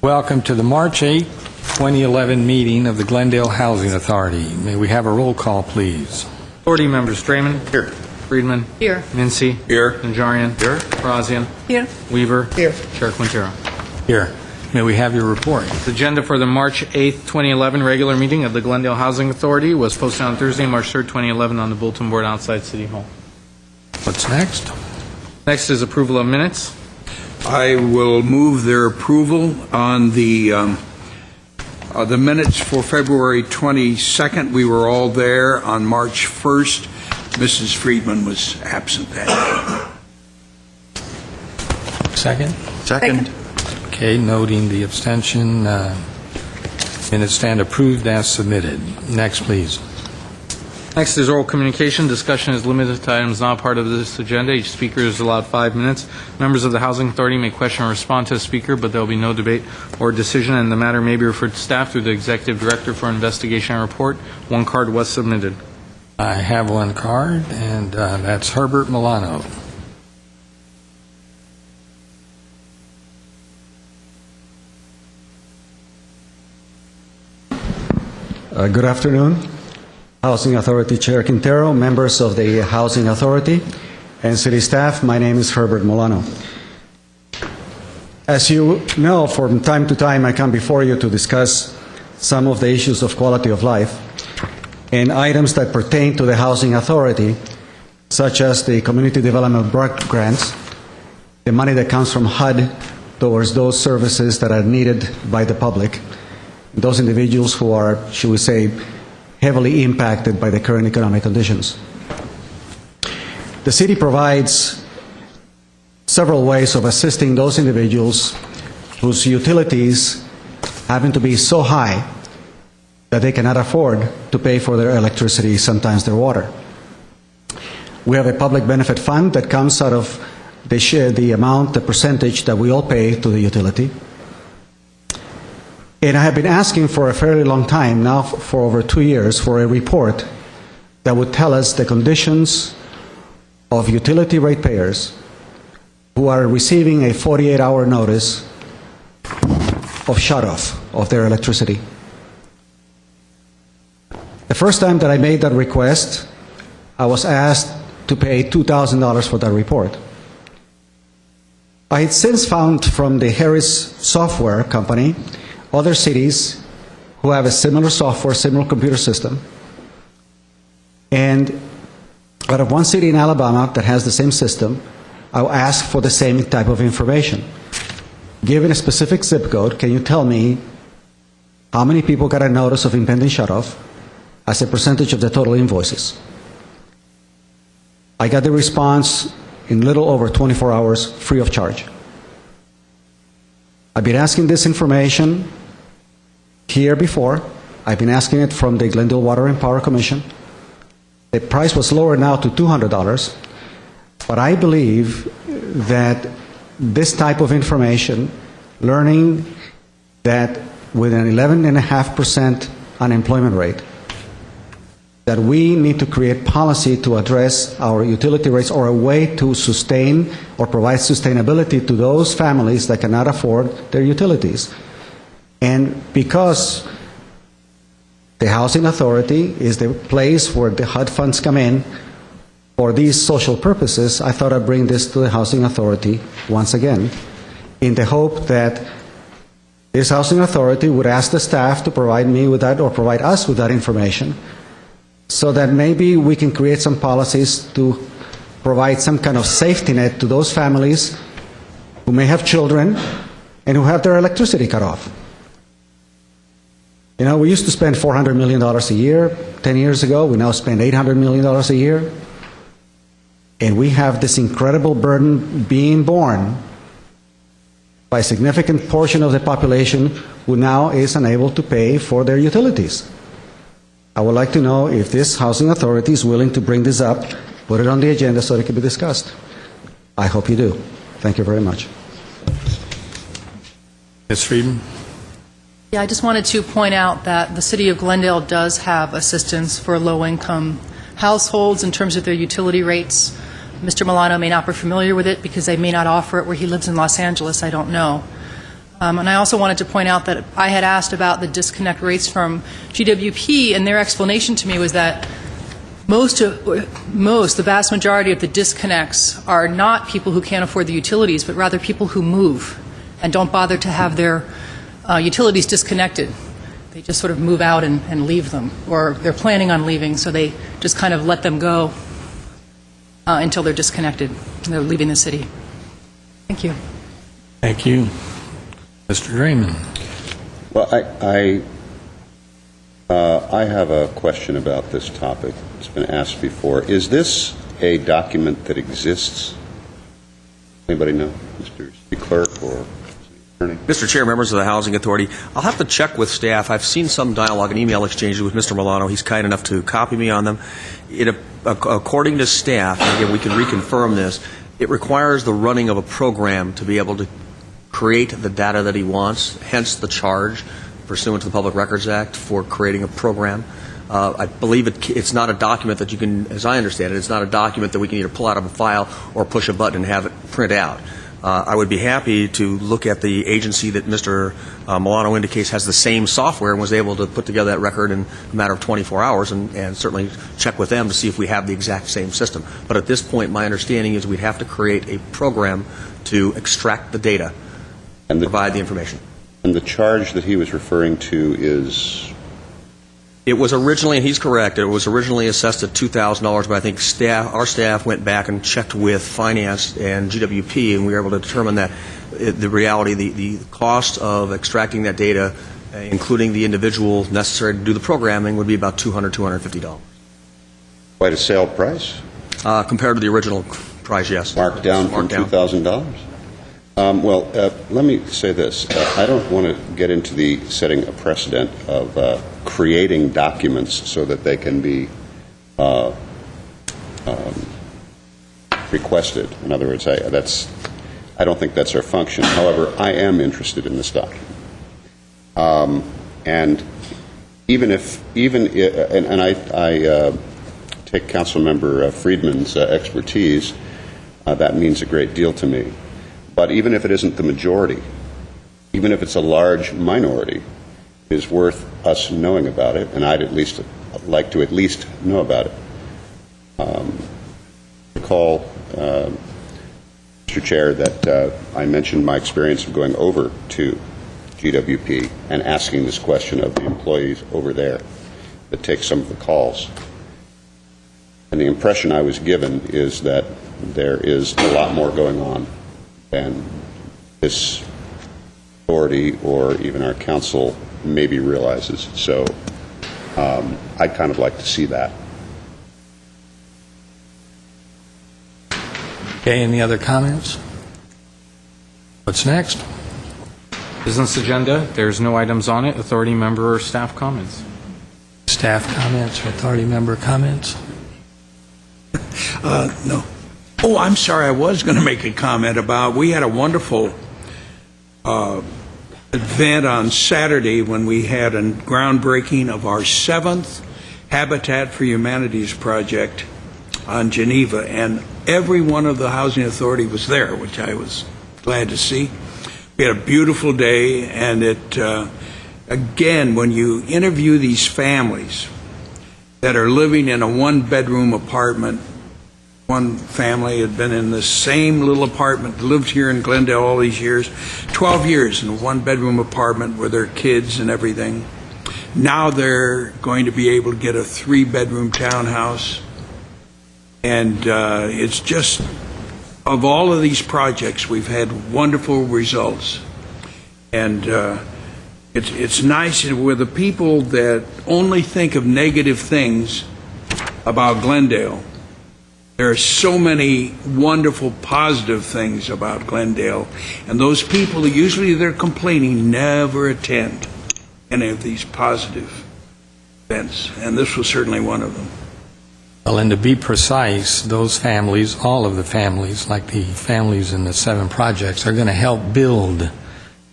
Welcome to the March 8, 2011 meeting of the Glendale Housing Authority. May we have a roll call, please? Authority members: Draymond. Here. Friedman. Here. Mincy. Here. Najarian. Here. Barazian. Here. Weaver. Here. Chair Quintero. Here. May we have your report? The agenda for the March 8, 2011 regular meeting of the Glendale Housing Authority was posted on Thursday, March 3, 2011 on the bulletin board outside City Hall. What's next? Next is approval of minutes. I will move their approval on the minutes for February 22nd. We were all there. On March 1st, Mrs. Friedman was absent that day. Second? Second. Okay, noting the abstention, minutes stand approved as submitted. Next, please. Next is oral communication. Discussion is limited to items not part of this agenda. Each speaker is allowed 5 minutes. Members of the Housing Authority may question or respond to the speaker, but there will be no debate or decision, and the matter may be referred to staff through the Executive Director for investigation and report. One card was submitted. I have one card, and that's Herbert Milano. Good afternoon. Housing Authority Chair Quintero, members of the Housing Authority, and city staff. My name is Herbert Milano. As you know, from time to time I come before you to discuss some of the issues of quality of life and items that pertain to the Housing Authority, such as the Community Development Block Grants, the money that comes from HUD towards those services that are needed by the public, those individuals who are, should we say, heavily impacted by the current economic conditions. The city provides several ways of assisting those individuals whose utilities happen to be so high that they cannot afford to pay for their electricity, sometimes their water. We have a public benefit fund that comes out of the amount, the percentage that we all pay to the utility. And I have been asking for a fairly long time, now for over 2 years, for a report that would tell us the conditions of utility ratepayers who are receiving a 48-hour notice of shutoff of their electricity. The first time that I made that request, I was asked to pay $2,000 for that report. I had since found from the Harris software company other cities who have a similar software, similar computer system. And out of one city in Alabama that has the same system, I'll ask for the same type of information. Given a specific zip code, can you tell me how many people got a notice of impending shutoff as a percentage of the total invoices? I got the response in little over 24 hours, free of charge. I've been asking this information here before. I've been asking it from the Glendale Water and Power Commission. The price was lower now to $200, but I believe that this type of information, learning that with an 11.5% unemployment rate, that we need to create policy to address our utility rates, or a way to sustain or provide sustainability to those families that cannot afford their utilities. And because the Housing Authority is the place where the HUD funds come in for these social purposes, I thought I'd bring this to the Housing Authority once again, in the hope that this Housing Authority would ask the staff to provide me with that, or provide us with that information, so that maybe we can create some policies to provide some kind of safety net to those families who may have children and who have their electricity cut off. You know, we used to spend $400 million a year 10 years ago. We now spend $800 million a year. And we have this incredible burden being borne by a significant portion of the population who now is unable to pay for their utilities. I would like to know if this Housing Authority is willing to bring this up, put it on the agenda so it can be discussed. I hope you do. Thank you very much. Ms. Friedman? Yeah, I just wanted to point out that the City of Glendale does have assistance for low-income households in terms of their utility rates. Mr. Milano may not be familiar with it because they may not offer it where he lives in Los Angeles. I don't know. And I also wanted to point out that I had asked about the disconnect rates from GWP, and their explanation to me was that the vast majority of the disconnects are not people who can't afford the utilities, but rather people who move and don't bother to have their utilities disconnected. They just sort of move out and leave them, or they're planning on leaving, so they just kind of let them go until they're disconnected and they're leaving the city. Thank you. Thank you. Mr. Draymond. Well, I have a question about this topic. It's been asked before. Is this a document that exists? Anybody know, Mr. City Clerk or Attorney? Mr. Chair, members of the Housing Authority, I'll have to check with staff. I've seen some dialogue and email exchanges with Mr. Milano. He's kind enough to copy me on them. According to staff, and again, we can reconfirm this, it requires the running of a program to be able to create the data that he wants, hence the charge pursuant to the Public Records Act for creating a program. I believe it's not a document that you can, as I understand it, it's not a document that we can either pull out of a file or push a button and have it print out. I would be happy to look at the agency that Mr. Milano indicates has the same software and was able to put together that record in a matter of 24 hours and certainly check with them to see if we have the exact same system. But at this point, my understanding is we'd have to create a program to extract the data and provide the information. And the charge that he was referring to is? It was originally, and he's correct, it was originally assessed at $2,000, but I think our staff went back and checked with Finance and GWP, and we were able to determine that the reality, the cost of extracting that data, including the individual necessary to do the programming, would be about $200, $250. Quite a sale price? Compared to the original price, yes. Marked down from $2,000? Well, let me say this. I don't want to get into the setting a precedent of creating documents so that they can be requested. In other words, I don't think that's our function. However, I am interested in this document. And I take Councilmember Friedman's expertise. That means a great deal to me. But even if it isn't the majority, even if it's a large minority, it is worth us knowing about it, and I'd at least like to know about it. Recall, Mr. Chair, that I mentioned my experience of going over to GWP and asking this question of the employees over there that take some of the calls. And the impression I was given is that there is a lot more going on than this authority or even our council maybe realizes. So I'd kind of like to see that. Okay, any other comments? What's next? Business agenda, there's no items on it. Authority member or staff comments? Staff comments or authority member comments? No. Oh, I'm sorry. I was going to make a comment about, we had a wonderful event on Saturday when we had a groundbreaking of our 7th Habitat for Humanities project on Geneva, and every one of the Housing Authority was there, which I was glad to see. We had a beautiful day, and again, when you interview these families that are living in a one-bedroom apartment. One family had been in the same little apartment, lived here in Glendale all these years, 12 years in a one-bedroom apartment with their kids and everything. Now they're going to be able to get a 3-bedroom townhouse. And it's just, of all of these projects, we've had wonderful results. And it's nice with the people that only think of negative things about Glendale. There are so many wonderful, positive things about Glendale, and those people who usually they're complaining never attend any of these positive events, and this was certainly one of them. Well, and to be precise, those families, all of the families, like the families in the 7 projects, are going to help build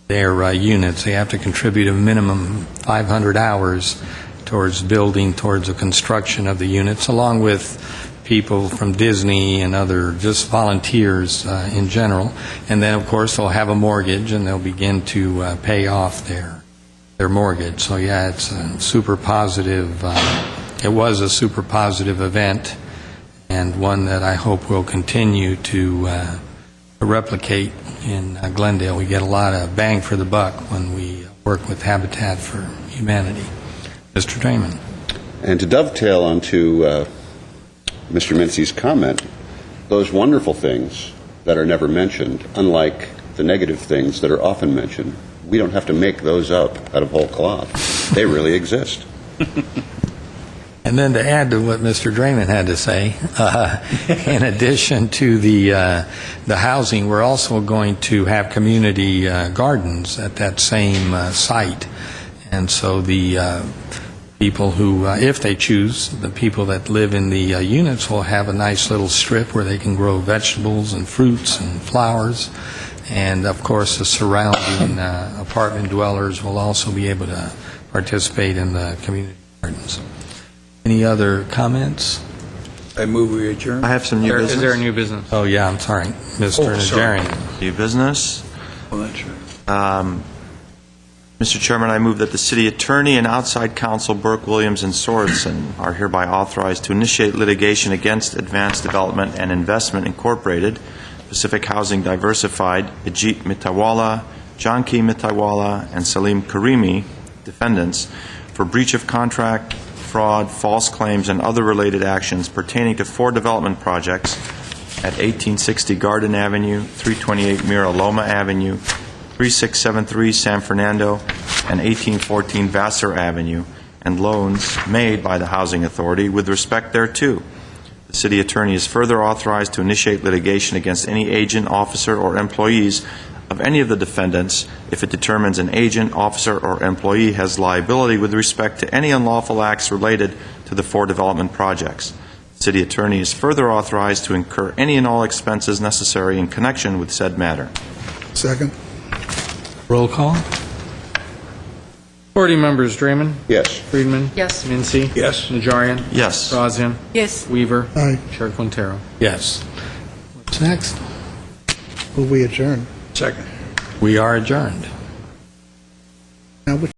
their units. They have to contribute a minimum 500 hours towards building, towards the construction of the units, along with people from Disney and other just volunteers in general. And then, of course, they'll have a mortgage and they'll begin to pay off their mortgage. So, yeah, it's a super positive, it was a super positive event, and one that I hope will continue to replicate in Glendale. We get a lot of bang for the buck when we work with Habitat for Humanity. Mr. Draymond. And to dovetail onto Mr. Mencey's comment, those wonderful things that are never mentioned, unlike the negative things that are often mentioned, we don't have to make those up out of whole cloth. They really exist. And then to add to what Mr. Draymond had to say, in addition to the housing, we're also going to have community gardens at that same site. And so the people who, if they choose, the people that live in the units will have a nice little strip where they can grow vegetables and fruits and flowers. And, of course, the surrounding apartment dwellers will also be able to participate in the community gardens. Any other comments? I move we adjourn. I have some new business. Is there a new business? Oh, yeah, I'm sorry. Mr. sorry. Najarian. New business. Well, that's right. Mr. Chairman, I move that the city attorney and outside counsel Burke, Williams, and Sorensen are hereby authorized to initiate litigation against Advanced Development and Investment Incorporated, Pacific Housing Diversified, Ajit Mitawala, Janki Mitawala, and Salim Karimi, defendants, for breach of contract, fraud, false claims, and other related actions pertaining to 4 development projects at 1860 Garden Avenue, 328 Mira Loma Avenue, 3673 San Fernando, and 1814 Vassar Avenue, and loans made by the Housing Authority with respect thereto. The city attorney is further authorized to initiate litigation against any agent, officer, or employees of any of the defendants if it determines an agent, officer, or employee has liability with respect to any unlawful acts related to the 4 development projects. The city attorney is further authorized to incur any and all expenses necessary in connection with said matter. Second. Roll call? 40 members, Draymond. Yes. Friedman. Yes. Mincy. Yes. Najarian. Yes. Grazian. Yes. Weaver. Aye. Chair Quintero. Yes. What's next? Will we adjourn? Second. We are adjourned. Now, which